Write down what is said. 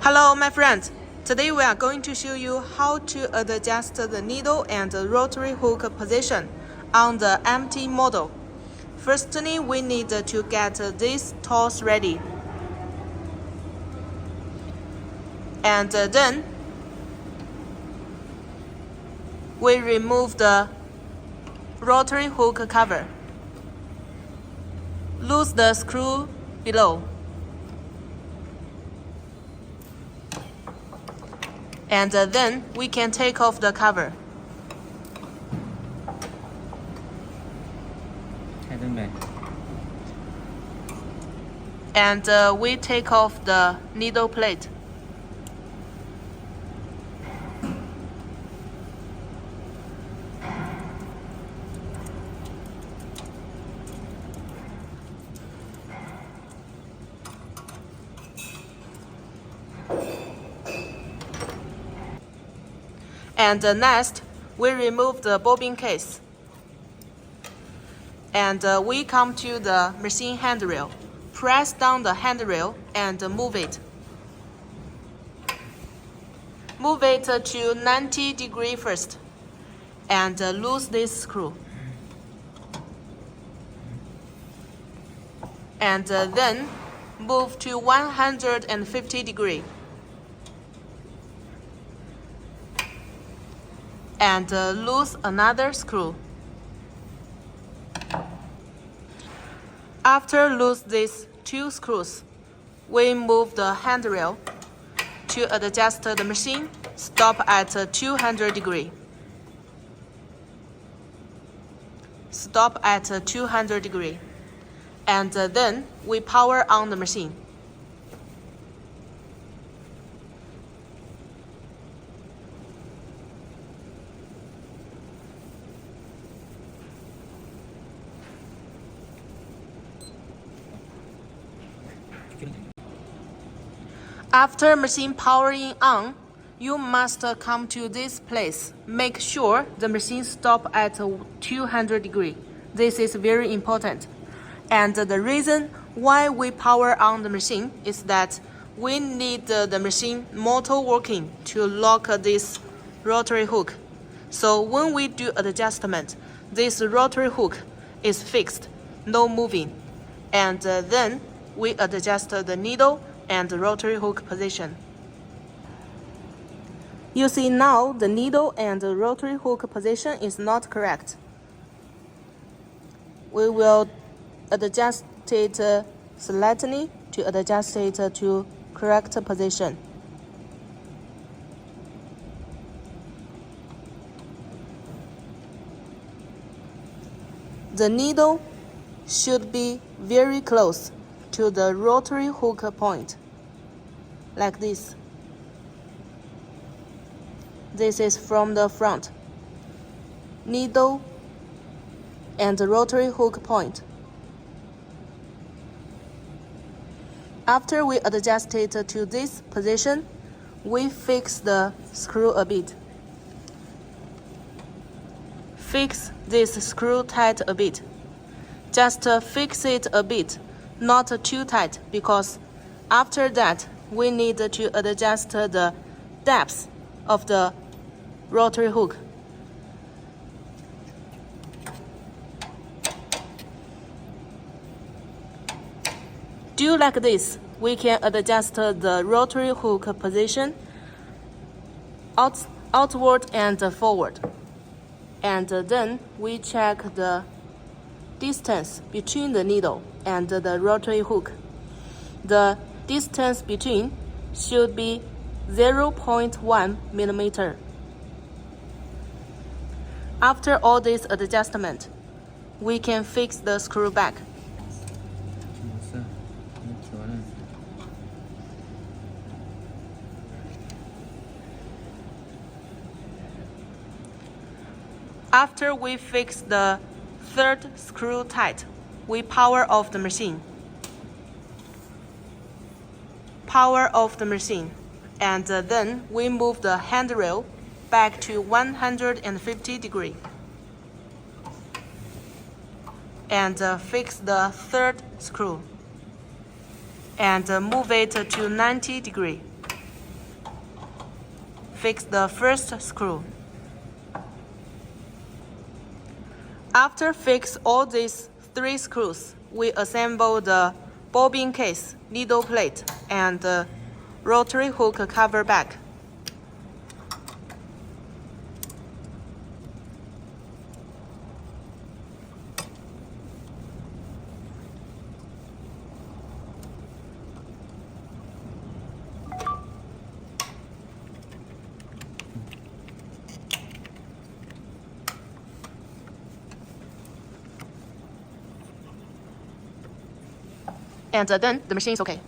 Hello, my friends. Today we are going to show you how to adjust the needle and the rotary hook position on the empty model. Firstly, we need to get these tools ready. And then we remove the rotary hook cover. Loose the screw below. And then we can take off the cover. And we take off the needle plate. And next, we remove the bobbin case. And we come to the machine handrail. Press down the handrail and move it. Move it to 90 degrees first. And loose this screw. And then move to 150 degrees. And loose another screw. After loose these two screws, we move the handrail to adjust the machine. Stop at 200 degrees. Stop at 200 degrees. And then we power on the machine. After machine powering on, you must come to this place. Make sure the machine stops at 200 degrees. This is very important. And the reason why we power on the machine is that we need the machine motor working to lock this rotary hook. So when we do adjustment, this rotary hook is fixed, no moving. And then we adjust the needle and the rotary hook position. You see now the needle and the rotary hook position is not correct. We will adjust it slightly to adjust it to correct position. The needle should be very close to the rotary hook point, like this. This is from the front. Needle and the rotary hook point. After we adjust it to this position, we fix the screw a bit. Fix this screw tight a bit. Just fix it a bit, not too tight, because after that we need to adjust the depth of the rotary hook. Do like this. We can adjust the rotary hook position outward and forward. And then we check the distance between the needle and the rotary hook. The distance between should be 0.1 millimeter. After all this adjustment, we can fix the screw back. After we fix the third screw tight, we power off the machine. Power off the machine. And then we move the handrail back to 150 degrees. And fix the third screw. And move it to 90 degrees. fix the first screw. After fix all these 3 screws, we assemble the bobbin case, needle plate, and the rotary hook cover back. And then the machine is okay.